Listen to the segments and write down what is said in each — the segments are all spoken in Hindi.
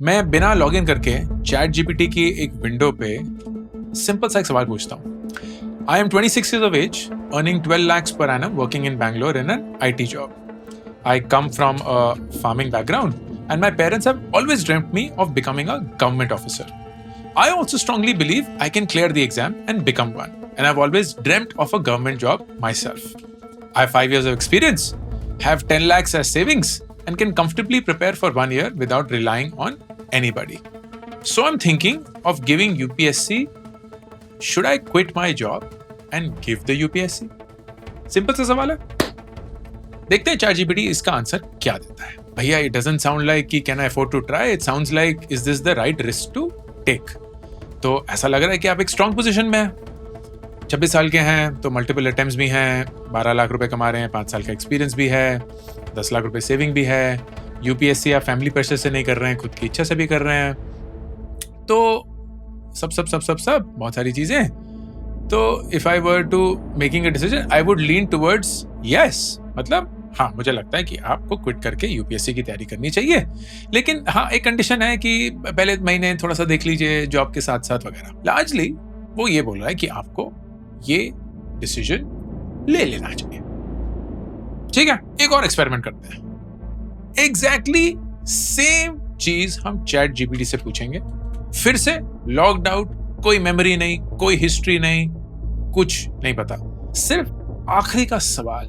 मैं बिना लॉगिन करके चैट जीपीटी की एक विंडो पे सिंपल सा एक सवाल पूछता हूँ. I am 26 years of age, earning 12 lakhs per annum, working in Bangalore in an IT job. I come from a farming background, and my parents have always dreamt me of becoming a government officer. I also strongly believe I can clear the exam and become one, and I've always dreamt of a government job myself. I have 5 years of experience, have 10 lakhs as savings, and can comfortably prepare for 1 year without relying on anybody. So I'm thinking of giving UPSC. Should I quit my job and give the UPSC? Simple सा सवाल है. देखते हैं ChatGPT इसका आंसर क्या देता है. भैया, it doesn't sound like कि can I afford to try? It sounds like is this the right risk to take? तो ऐसा लग रहा है कि आप एक स्ट्रॉन्ग पोजीशन में हैं. 26 साल के हैं तो मल्टीपल अटेम्प्ट्स भी हैं, 12 लाख रुपए कमा रहे हैं, 5 साल का एक्सपीरियंस भी है, 10 लाख रुपए सेविंग भी है. यूपीएससी आप फैमिली प्रेशर से नहीं कर रहे हैं, खुद की इच्छा से भी कर रहे हैं. तो सब बहुत सारी चीजें. तो if I were to making a decision I would lean towards yes. मतलब हाँ, मुझे लगता है कि आपको क्विट करके यूपीएससी की तैयारी करनी चाहिए. लेकिन हाँ, एक कंडीशन है कि पहले महीने थोड़ा सा देख लीजिए जॉब के साथ साथ वगैरह. लार्जली वो ये बोल रहा है कि आपको ये डिसीजन ले लेना चाहिए. ठीक है, एक और एक्सपेरिमेंट करते हैं. एग्जैक्टली सेम चीज हम चैट जीपीटी से पूछेंगे. फिर से लॉग्ड आउट, कोई मेमोरी नहीं, कोई हिस्ट्री नहीं, कुछ नहीं पता. सिर्फ आखिरी का सवाल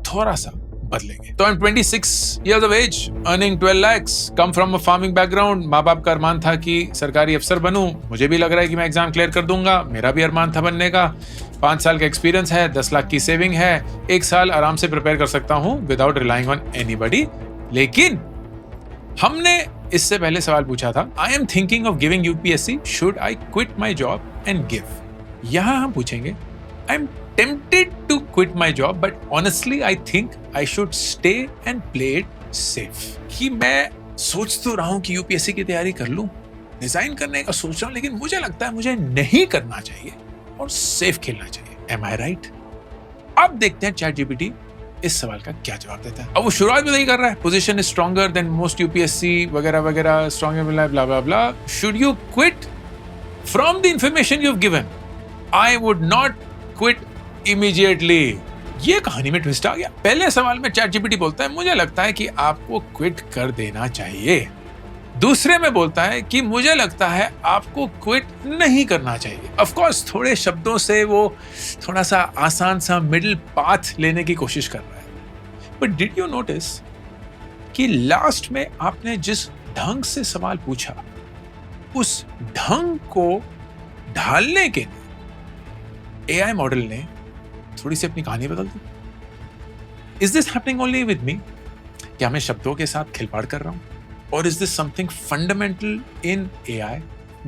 थोड़ा सा बदलेंगे. तो I am 26 years of age, earning 12 lakhs, come from a farming background. माँ बाप का अरमान था कि सरकारी अफसर बनूं. मुझे भी लग रहा है कि मैं एग्जाम क्लियर कर दूंगा. मेरा भी अरमान था बनने का. 5 साल का एक्सपीरियंस है, 10 लाख की सेविंग है, 1 साल आराम से प्रिपेयर कर सकता हूं विदाउट रिलाइंग ऑन एनीबडी. लेकिन हमने इससे पहले सवाल पूछा था, I am thinking of giving UPSC, should I quit my job and give. यहां हम पूछेंगे, I am tempted to quit my job but honestly I think I should stay and play it safe. कि मैं सोच तो रहा हूं कि यूपीएससी की तैयारी कर लूं, डिजाइन करने का सोच रहा हूं, लेकिन मुझे लगता है मुझे नहीं करना चाहिए और सेफ खेलना चाहिए. एम आई राइट? अब देखते हैं चैट जीपीटी इस सवाल का क्या जवाब देता है. अब वो शुरुआत भी नहीं कर रहा है, position is stronger than most UPSC वगैरह वगैरह, stronger blah blah blah. Should you quit from the information you have given? I would not quit immediately. ये कहानी में ट्विस्ट आ गया. पहले सवाल में चैट जीपीटी बोलता है मुझे लगता है कि आपको क्विट कर देना चाहिए. दूसरे में बोलता है कि मुझे लगता है आपको क्विट नहीं करना चाहिए. ऑफ कोर्स थोड़े शब्दों से वो थोड़ा सा आसान सा मिडिल पाथ लेने की कोशिश कर रहा है. बट डिड यू नोटिस कि लास्ट में आपने जिस ढंग से सवाल पूछा, उस ढंग को ढालने के लिए एआई मॉडल ने थोड़ी सी अपनी कहानी बदल दी. Is this happening only with me? क्या मैं शब्दों के साथ खिलवाड़ कर रहा हूं? Or is this something fundamental in AI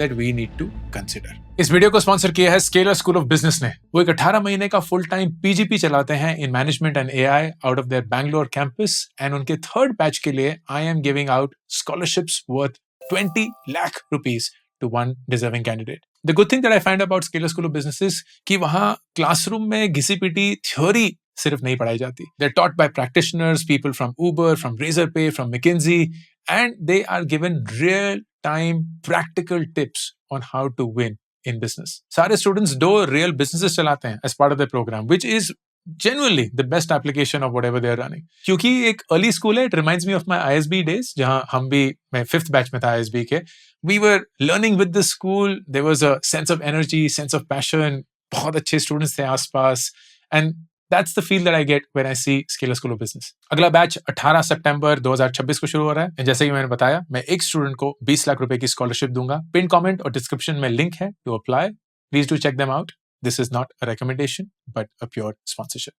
that we need to consider? इस वीडियो को स्पॉन्सर किया है स्केलर स्कूल ऑफ बिजनेस ने. वो एक 18 महीने का फुल टाइम पीजीपी चलाते हैं in management and AI out of their Bangalore campus. And उनके थर्ड बैच के लिए I am giving out scholarships worth 20 lakh rupees to one deserving candidate. The good thing that I find about Scalar School of Business is कि वहाँ क्लासरूम में घिसी पिटी थ्योरी सिर्फ नहीं पढ़ाई जाती. They're taught by practitioners, people from Uber, from Razorpay, from McKinsey, and they are given real-time practical tips on how to win in business. सारे students 2 real businesses चलाते हैं as part of their program, which is genuinely the best application of whatever they are running. क्योंकि एक early school है, it reminds me of my ISB days, जहाँ मैं 5th batch में था ISB के. We were learning with the school. There was a sense of energy, sense of passion. बहुत अच्छे students थे आसपास. And that's the feel that I get when I see Scalar School of Business. अगला बैच 18 सितंबर 2026 को शुरू हो रहा है. जैसे कि मैंने बताया, मैं एक स्टूडेंट को 20 लाख रुपए की स्कॉलरशिप दूंगा. पिन कमेंट और डिस्क्रिप्शन में लिंक है to apply. Please do check them out. This is not a recommendation but a pure sponsorship.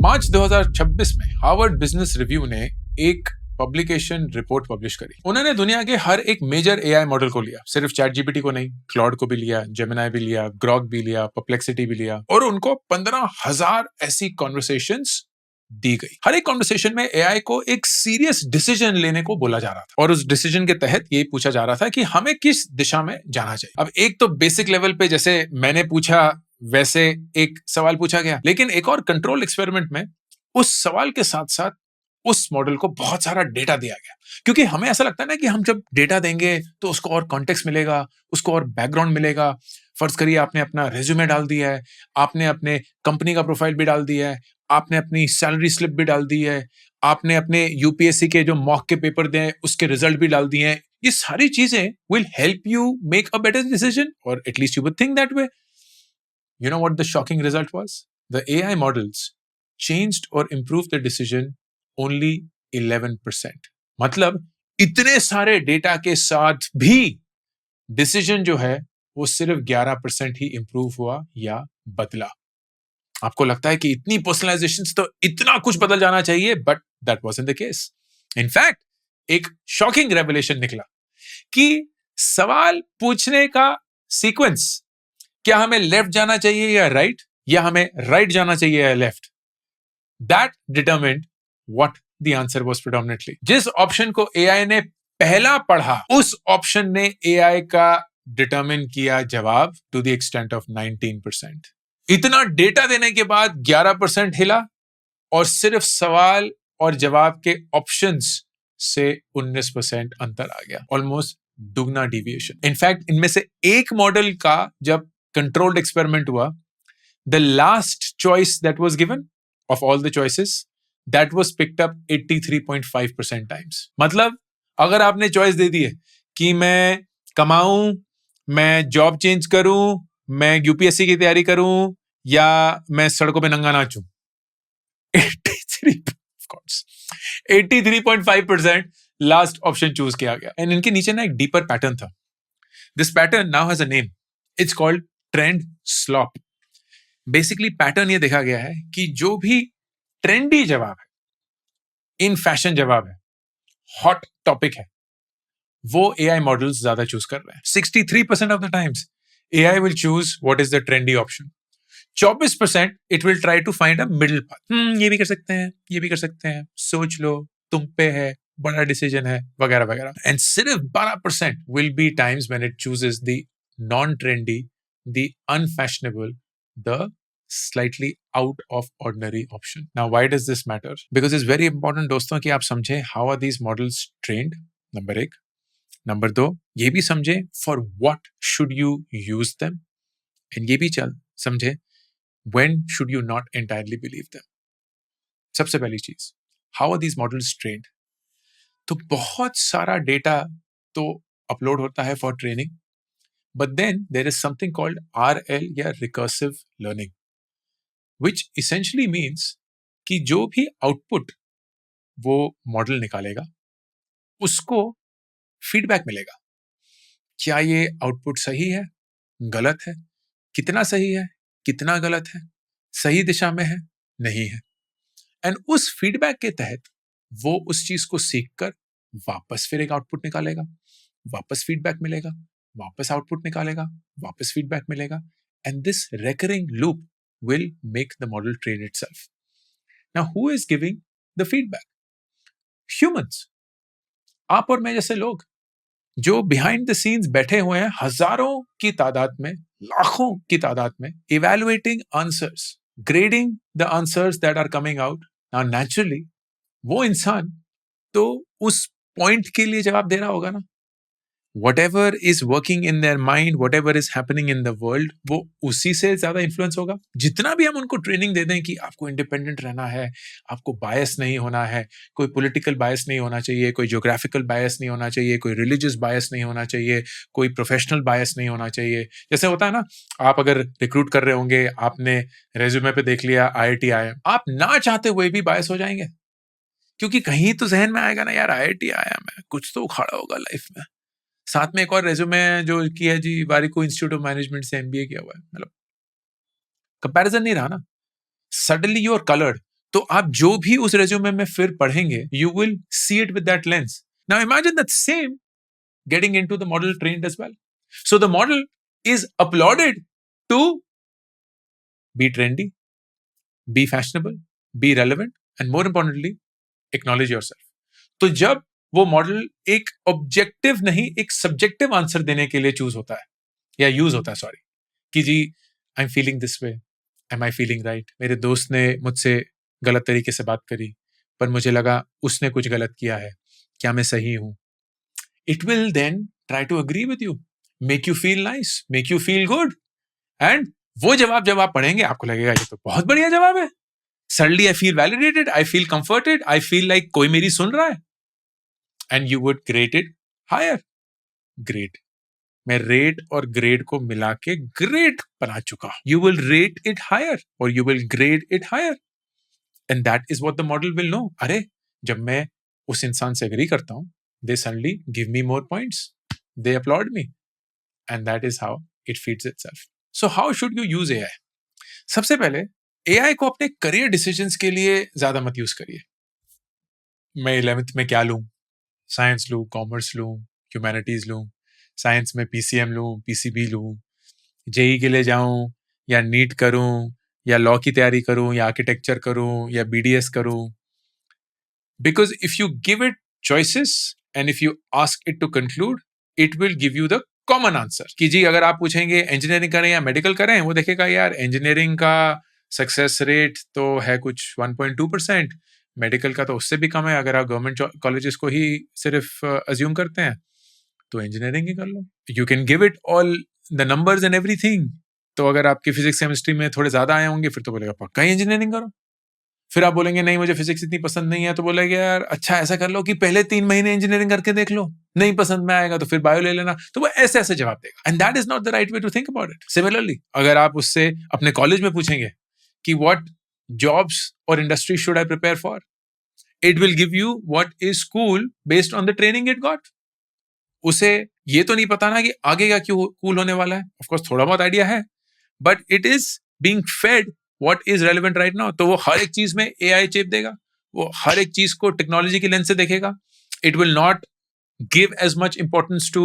March 2026 में हार्वर्ड बिजनेस रिव्यू ने एक पब्लिकेशन रिपोर्ट पब्लिश करी. उन्होंने दुनिया के हर एक मेजर एआई मॉडल को लिया, सिर्फ चैट जीपीटी को नहीं, क्लाउड को भी लिया, जेमिनाई भी लिया, ग्रॉक भी लिया, परप्लेक्सिटी भी लिया, और उनको 15,000 ऐसी कॉन्वर्सेशंस दी गई. हर एक कॉन्वर्सेशन में एआई को एक सीरियस डिसीजन लेने को बोला जा रहा था और उस डिसीजन के तहत ये पूछा जा रहा था कि हमें किस दिशा में जाना चाहिए. अब एक तो बेसिक लेवल पे जैसे मैंने पूछा वैसे एक सवाल पूछा गया, लेकिन एक और कंट्रोल एक्सपेरिमेंट में उस सवाल के साथ साथ उस मॉडल को बहुत सारा डेटा दिया गया, क्योंकि हमें ऐसा लगता है ना कि हम जब डेटा देंगे तो उसको और कॉन्टेक्स्ट मिलेगा, उसको और बैकग्राउंड मिलेगा। फर्ज करिए आपने अपना रेज्यूमे डाल दिया है, आपने अपने कंपनी का प्रोफाइल भी डाल दिया है, आपने अपनी सैलरी स्लिप भी डाल दी है, आपने अपने यूपीएससी के जो मॉक के पेपर दिए उसके रिजल्ट भी डाल दिए हैं। ये सारी चीजें will help you make a better decision, और at least you would think that way. You know what the shocking result was? The AI models changed or improved the decision only 11%. मतलब इतने सारे डेटा के साथ भी डिसीजन जो है वो सिर्फ 11% ही इंप्रूव हुआ या बदला। आपको लगता है कि इतनी पर्सनलाइजेशन तो इतना कुछ बदल जाना चाहिए, but that wasn't the case. In fact एक शॉकिंग रेवलेशन निकला कि सवाल पूछने का सीक्वेंस, क्या हमें लेफ्ट जाना चाहिए या राइट, या हमें राइट जाना चाहिए या left, that determined what the answer was predominantly. जिस ऑप्शन को एआई ने पहला पढ़ा उस ऑप्शन ने एआई का डिटरमिन किया जवाब टू द एक्सटेंट ऑफ 19%। इतना डेटा देने के बाद 11% हिला, और सिर्फ सवाल और जवाब के ऑप्शंस से 19% अंतर आ गया, ऑलमोस्ट दुगना डिविएशन। इनफैक्ट इनमें से एक मॉडल का जब controlled experiment हुआ, the last choice that was given of all the choices, that was picked up 83.5% times. मतलब अगर आपने चॉइस दे दी है कि मैं कमाऊं, मैं जॉब चेंज करूं, मैं यूपीएससी की तैयारी करूं, या मैं सड़कों पे नंगा नाचूं, 83.5% लास्ट ऑप्शन चूज किया गया। एंड इनके नीचे ना एक डीपर पैटर्न था। This pattern now has a name, it's called trend slope. Basically pattern ये देखा गया है कि जो भी ट्रेंडी जवाब है, इन फैशन जवाब है, हॉट टॉपिक है, वो एआई मॉडल्स ज्यादा चूज कर रहे हैं। 63% of the times AI will choose what is the trendy option. 24% it will try to find a middle path. ये भी कर सकते हैं, ये भी कर सकते हैं, सोच लो, तुम पे है, बड़ा डिसीजन है, वगैरह वगैरह। एंड सिर्फ 12% will be times when it chooses the non trendy, the unfashionable, the slightly out of ordinary option. Now, why does this matter? Because it's very important, दोस्तों, कि आप समझें how are these models trained, number एक। नंबर दो, ये भी समझें for what should you use them, and ये भी समझें when should you not entirely believe them. सबसे पहली चीज, how are these models trained? तो बहुत सारा डेटा तो अपलोड होता है for training, but then there is something called RL या recursive learning, which essentially means कि जो भी आउटपुट वो मॉडल निकालेगा उसको फीडबैक मिलेगा। क्या ये आउटपुट सही है, गलत है, कितना सही है, कितना गलत है, सही दिशा में है, नहीं है। एंड उस फीडबैक के तहत वो उस चीज को सीखकर वापस फिर एक आउटपुट निकालेगा, वापस फीडबैक मिलेगा, वापस आउटपुट निकालेगा, वापस फीडबैक मिलेगा, and this recurring loop will make the model train itself. Now, who is giving the feedback? Humans. आप और मैं जैसे लोग जो behind the scenes बैठे हुए हैं हजारों की तादाद में, लाखों की तादाद में, evaluating answers, grading the answers that are coming out. Now, naturally, वो इंसान तो उस पॉइंट के लिए जवाब दे रहा होगा ना। whatever is working in their mind, whatever is happening in the world, वो उसी से ज्यादा इन्फ्लुएंस होगा। जितना भी हम उनको ट्रेनिंग दे दें कि आपको इंडिपेंडेंट रहना है, आपको बायस नहीं होना है, कोई पॉलिटिकल बायस नहीं होना चाहिए, कोई ज्योग्राफिकल बायस नहीं होना चाहिए, कोई रिलीजियस बायस नहीं होना चाहिए, कोई प्रोफेशनल बायस नहीं होना चाहिए। जैसे होता है ना, आप अगर रिक्रूट कर रहे होंगे, आपने रेज्यूमे पे देख लिया IIT IIM, आप ना चाहते हुए भी बायस हो जाएंगे, क्योंकि कहीं तो जहन में आएगा ना, यार IIT IIM है, कुछ तो उखाड़ा होगा लाइफ में। साथ में एक और रेज्यूमे जो किया है जी, वारिको इंस्टीट्यूट ऑफ मैनेजमेंट से MBA किया हुआ है। मतलब कंपैरिजन नहीं रहा ना, सडनली यू आर कलर्ड। तो आप जो भी उस रेज्यूमे में फिर पढ़ेंगे, you will see it with that lens. Now imagine that same getting into the model trained as well. So the model is uploaded to be trendy, be fashionable, be relevant, and more importantly acknowledge yourself. तो जब वो मॉडल एक ऑब्जेक्टिव नहीं, एक सब्जेक्टिव आंसर देने के लिए चूज होता है या यूज होता है, सॉरी, कि जी I am feeling this way, am I feeling right, मेरे दोस्त ने मुझसे गलत तरीके से बात करी, पर मुझे लगा उसने कुछ गलत किया है, क्या मैं सही हूं? It will then try to agree with you, make you feel nice, make you feel good. And वो जवाब जब आप पढ़ेंगे आपको लगेगा ये तो बहुत बढ़िया जवाब है. Suddenly I feel validated, I feel comforted, I feel like कोई मेरी सुन रहा है. And you would grade it higher. Grade. मैं रेट और ग्रेड को मिला के ग्रेट बना चुका. You will rate it higher or you will grade it higher. And that is what the model will know. अरे जब मैं उस इंसान से एग्री करता हूं, they suddenly give me more points. They applaud me. And that is how it feeds itself. So how should you use AI? सबसे पहले AI को अपने करियर डिसीजंस के लिए ज्यादा मत यूज करिए. मैं 11th में क्या लूं? साइंस लूं, कॉमर्स लूं, ह्यूमैनिटीज लूं, साइंस में PCM लूं, PCB लूं, जेई के लिए जाऊं या नीट करूं या लॉ की तैयारी करूं या आर्किटेक्चर करूं या BDS करूं. Because if you give it choices and if you ask it to conclude, it will give you the common answer. कि जी अगर आप पूछेंगे इंजीनियरिंग करें या मेडिकल करें, वो देखेगा यार इंजीनियरिंग का सक्सेस रेट तो है कुछ 1.2%, मेडिकल का तो उससे भी कम है. अगर आप गवर्नमेंट कॉलेजेस को ही सिर्फ अज्यूम करते हैं तो इंजीनियरिंग ही कर लो. You can give it all the numbers and everything. तो अगर आपकी फिजिक्स केमिस्ट्री में थोड़े ज्यादा आए होंगे फिर तो बोलेगा पक्का ही इंजीनियरिंग करो. फिर आप बोलेंगे नहीं मुझे फिजिक्स इतनी पसंद नहीं है, तो बोलेगा यार अच्छा ऐसा कर लो कि पहले 3 महीने इंजीनियरिंग करके देख लो, नहीं पसंद में आएगा तो फिर बायो ले लेना. तो वो ऐसे ऐसे जवाब देगा. And that is not the right way to think about it. Similarly अगर आप उससे अपने कॉलेज में पूछेंगे कि व्हाट जॉब्स और industry should I prepare for, it will give you what is cool based on the training it got. उसे ये तो नहीं पता ना कि आगे क्या क्यों कूल होने वाला है. ऑफ कोर्स थोड़ा बहुत आइडिया है, but it is being fade what is relevant right now. तो वो हर एक चीज में AI चेप देगा, वो हर एक चीज को टेक्नोलॉजी की लेंस से देखेगा. It will not give as much importance to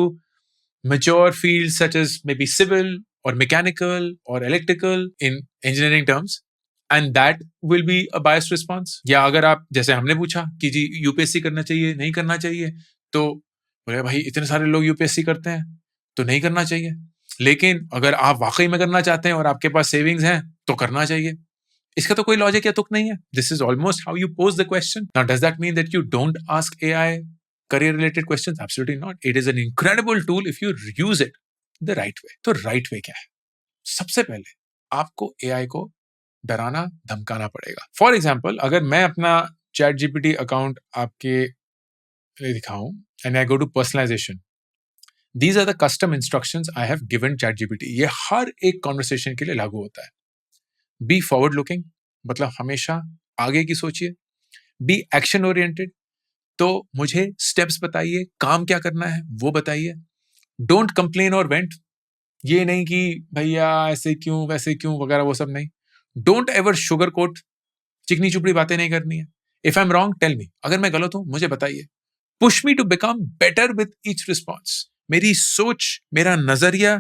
mature fields such as maybe civil or mechanical or electrical in engineering terms, and that will be a biased response. या अगर आप जैसे हमने पूछा कि जी UPSC करना चाहिए नहीं करना चाहिए, तो बोले भाई इतने सारे लोग UPSC करते हैं तो नहीं करना चाहिए, लेकिन अगर आप वाकई में करना चाहते हैं और आपके पास सेविंग्स हैं तो करना चाहिए. इसका तो कोई लॉजिक या तुक नहीं है. This is almost how you pose the question. Now does that mean that you don't ask AI career related questions? Absolutely not. It is an incredible tool if you use it the right way. तो right way क्या है? सबसे पहले आपको AI को डराना धमकाना पड़ेगा. फॉर एग्जाम्पल अगर मैं अपना ChatGPT अकाउंट आपके लिए दिखाऊं and I go to personalization, these are the custom instructions I have given ChatGPT. ये हर एक कॉन्वर्सेशन के लिए लागू होता है. बी फॉरवर्ड लुकिंग, मतलब हमेशा आगे की सोचिए. बी एक्शन ओरिएंटेड, तो मुझे स्टेप्स बताइए, काम क्या करना है वो बताइए. डोंट कंप्लेन और वेंट, ये नहीं कि भैया ऐसे क्यों वैसे क्यों वगैरह वो सब नहीं. डोंट एवर शुगर कोट, चिकनी चुपड़ी बातें नहीं करनी है. If I am wrong tell me, अगर मैं गलत हूं मुझे बताइए. Push me to become better with each response, मेरी सोच मेरा नजरिया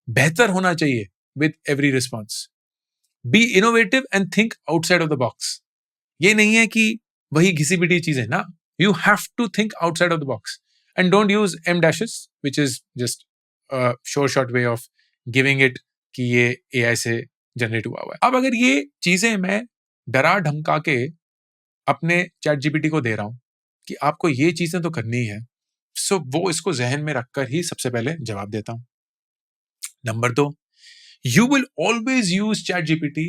बेहतर होना चाहिए with every response. Be innovative and think outside of the box. ये नहीं है कि वही घिसी पिटी चीजें ना. You have to think outside of the box and don't use em dashes which is just shore short way of giving it कि ये AI से जनरेट हुआ हुआ है. अब अगर ये चीजें मैं डरा धमका के अपने ChatGPT को दे रहा हूं कि आपको ये चीजें तो करनी है, सो वो इसको जहन में रखकर ही सबसे पहले जवाब देता हूं. Number 2, you will always use ChatGPT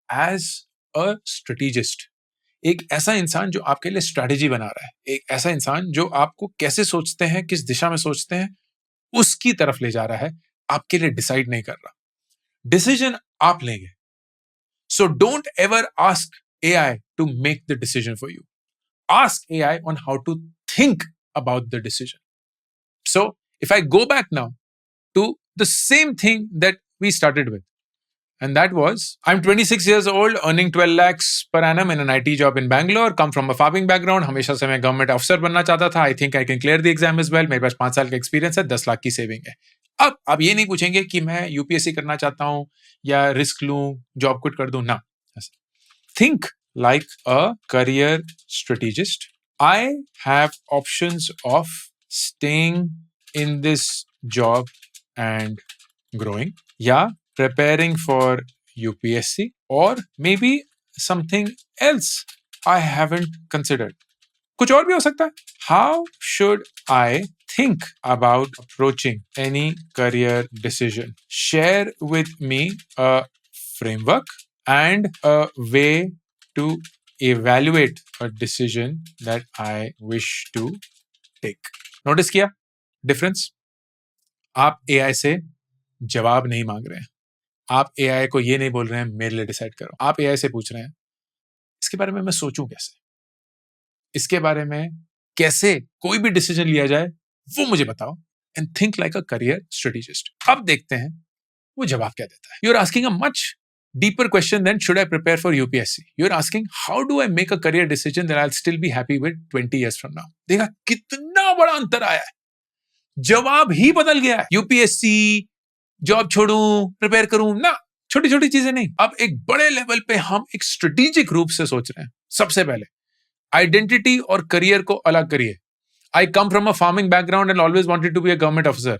as a strategist. एक ऐसा इंसान जो आपके लिए स्ट्रैटेजी बना रहा है, एक ऐसा इंसान जो आपको कैसे सोचते हैं, किस दिशा में सोचते हैं, उसकी तरफ ले जा रहा है, आपके लिए डिसाइड नहीं कर रहा. डिसीजन आप लेंगे. So don't ever ask AI to make the decision for you. Ask AI on how to think about the decision. So if I go back now to the same thing that we started with, and that was, I'm 26 years old, earning 12 lakhs per annum in an IT job in Bangalore, come from a farming background. हमेशा से मैं गवर्नमेंट अफसर बनना चाहता था. I think I can clear the exam as well. मेरे पास 5 साल का एक्सपीरियंस है, 10 लाख की सेविंग है. अब आप ये नहीं पूछेंगे कि मैं UPSC करना चाहता हूं या रिस्क लूं, जॉब क्विट कर दूं ना. Think like a career strategist. I have options of staying in this job and growing, yeah, preparing for UPSC, or maybe something else I haven't considered. कुछ और भी हो सकता है. How should I think about approaching any career decision? Share with me a framework and a way to evaluate a decision that I wish to take. Notice किया difference? आप AI से जवाब नहीं मांग रहे हैं. आप AI को ये नहीं बोल रहे हैं मेरे लिए डिसाइड करो. आप AI से पूछ रहे हैं इसके बारे में मैं सोचूं कैसे, इसके बारे में कैसे कोई भी डिसीजन लिया जाए वो मुझे बताओ. And think like a career strategist. अब देखते हैं वो जवाब क्या देता है. You are asking a much deeper question than should I prepare for UPSC. You're asking how do I make a career decision that I'll still be happy with 20 years from now. देखा कितना बड़ा अंतर आया है. जवाब ही बदल गया है. यूपीएससी, जॉब छोड़ूं, प्रिपेयर करूं ना, छोटी छोटी चीजें नहीं. अब एक बड़े लेवल पे हम एक स्ट्रेटेजिक रूप से सोच रहे हैं. सबसे पहले आइडेंटिटी और करियर को अलग करिए. I come from a farming background and always wanted to be a government officer.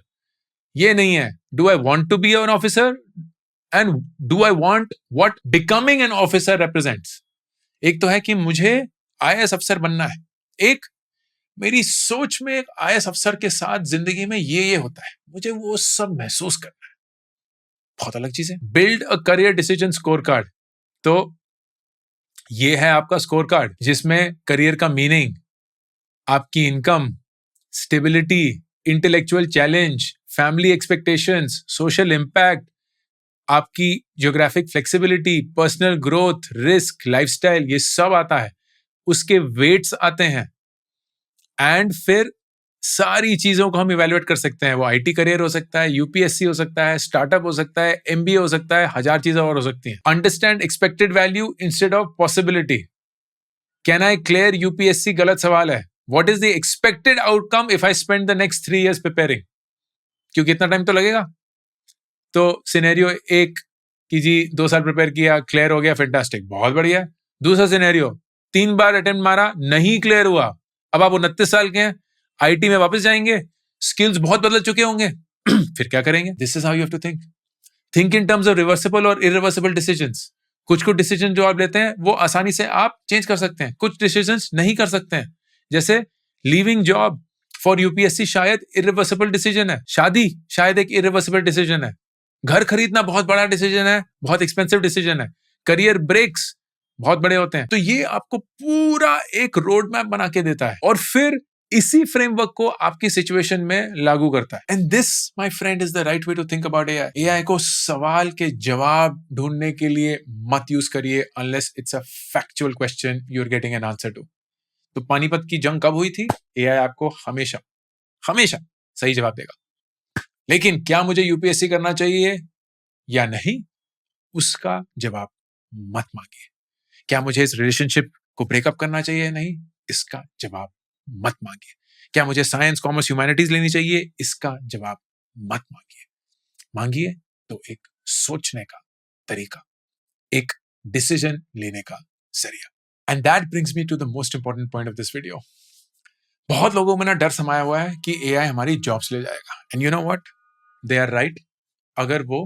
ये नहीं है. Do I want to be an officer and do I want what becoming an officer represents. एक तो है कि मुझे आईएएस अफसर बनना है. एक मेरी सोच में एक आईएएस अफसर के साथ जिंदगी में ये होता है, मुझे वो सब महसूस करना है. बहुत अलग चीज है. Build a career decision score card. तो ये है आपका स्कोर कार्ड जिसमें करियर का मीनिंग, आपकी income, stability, intellectual challenge, family expectations, social impact, आपकी geographic flexibility, personal growth, risk, lifestyle, ये सब आता है. उसके वेट्स आते हैं. एंड फिर सारी चीजों को हम इवेल्युएट कर सकते हैं. वो आईटी करियर हो सकता है, यूपीएससी हो सकता है, स्टार्टअप हो सकता है, एमबीए हो सकता है, हजार चीजें और हो सकती हैं. Understand expected value instead of possibility. Can I clear UPSC? गलत सवाल है. What is the expected outcome if I spend the next 3 years preparing? क्योंकि इतना टाइम तो लगेगा. तो सिनेरियो एक कि जी 2 साल प्रिपेयर किया, क्लियर हो गया, फैंटास्टिक, बहुत बढ़िया. दूसरा सिनेरियो, 3 बार अटेम्प्ट मारा, नहीं क्लियर हुआ. अब आप 29 साल के हैं, आईटी में वापस जाएंगे, स्किल्स बहुत बदल चुके होंगे, फिर क्या करेंगे? This is how you have to think. Think in terms of reversible और इरिवर्सिबल डिसीजंस. कुछ डिसीजन जो आप लेते हैं वो आसानी से आप चेंज कर सकते हैं, कुछ डिसीजंस नहीं कर सकते हैं. जैसे लीविंग जॉब फॉर यूपीएससी शायद इरिवर्सिबल डिसीजन है. शादी शायद एक इरिवर्सिबल डिसीजन है. घर खरीदना बहुत बड़ा डिसीजन है, बहुत एक्सपेंसिव डिसीजन है. करियर ब्रेक्स बहुत बड़े होते हैं. तो ये आपको पूरा एक रोड मैप बना के देता है और फिर इसी फ्रेमवर्क को आपकी सिचुएशन में लागू करता है. And this my friend is the right way to think about AI. AI को सवाल के जवाब ढूंढने के लिए मत यूज करिए unless it's a factual question you are getting an answer to. तो पानीपत की जंग कब हुई थी? एआई आपको हमेशा हमेशा सही जवाब देगा. लेकिन क्या मुझे यूपीएससी करना चाहिए या नहीं, उसका जवाब मत मांगिए. क्या मुझे इस रिलेशनशिप को ब्रेकअप करना चाहिए या नहीं, इसका जवाब मत मांगिए. क्या मुझे साइंस, कॉमर्स, ह्यूमैनिटीज लेनी चाहिए, इसका जवाब मत मांगिए. मांगिए तो एक सोचने का तरीका, एक डिसीजन लेने का जरिया. And that brings me to the most important point of this video. बहुत लोगों में ना डर समाया हुआ है कि एआई हमारी जॉब्स ले जाएगा. And you know what, they are right. अगर वो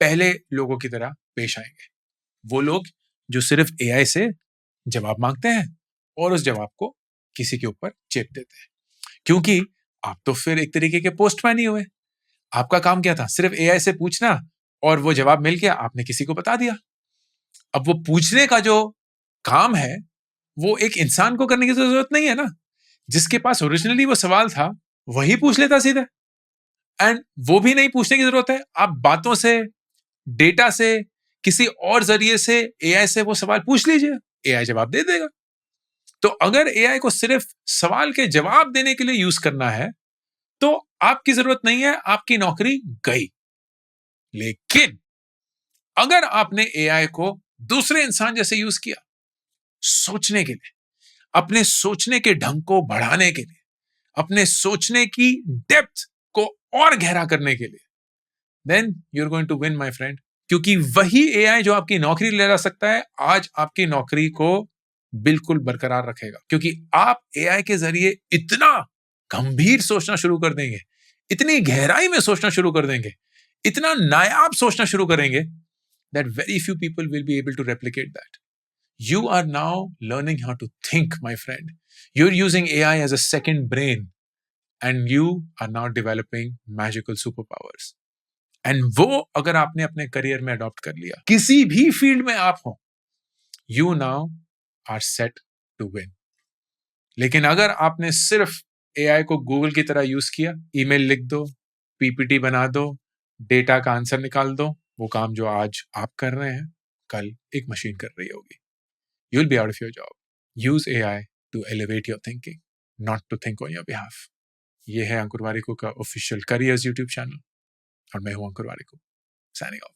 पहले लोगों की तरह पेश आएंगे, वो लोग जो सिर्फ एआई से जवाब मांगते हैं और उस जवाब को किसी के ऊपर चेप देते हैं. क्योंकि आप तो फिर एक तरीके के पोस्टमैन ही हुए. आपका काम क्या था? सिर्फ एआई से पूछना और वो जवाब मिल गया, आपने किसी को बता दिया. अब वो पूछने का जो काम है वो एक इंसान को करने की जरूरत नहीं है ना. जिसके पास ओरिजिनली वो सवाल था वही पूछ लेता सीधे. एंड वो भी नहीं पूछने की जरूरत है. आप बातों से, डेटा से, किसी और जरिए से एआई से वो सवाल पूछ लीजिए, एआई जवाब दे देगा. तो अगर एआई को सिर्फ सवाल के जवाब देने के लिए यूज करना है तो आपकी जरूरत नहीं है, आपकी नौकरी गई. लेकिन अगर आपने एआई को दूसरे इंसान जैसे यूज किया, सोचने के लिए, अपने सोचने के ढंग को बढ़ाने के लिए, अपने सोचने की डेप्थ को और गहरा करने के लिए, then you are going to win my friend. क्योंकि वही एआई जो आपकी नौकरी ले जा सकता है, आज आपकी नौकरी को बिल्कुल बरकरार रखेगा. क्योंकि आप एआई के जरिए इतना गंभीर सोचना शुरू कर देंगे, इतनी गहराई में सोचना शुरू कर देंगे, इतना नायाब सोचना शुरू करेंगे, that very few people will be able to replicate that. You are now learning how to think, my friend. You're using AI as a second brain, and you are now developing magical superpowers. And वो अगर आपने अपने करियर में अडॉप्ट कर लिया, किसी भी फील्ड में आप हो, you now are set to win. लेकिन अगर आपने सिर्फ AI को गूगल की तरह यूज किया, ईमेल लिख दो, पीपीटी बना दो, डेटा का आंसर निकाल दो, वो काम जो आज आप कर रहे हैं, कल एक मशीन कर रही होगी. You'll be out of your job. Use AI to elevate your thinking, not to think on your behalf. ये है अंकुर वारिको का ऑफिशियल करियर्स यूट्यूब चैनल और मैं हूं अंकुर वारिको, साइनिंग ऑफ.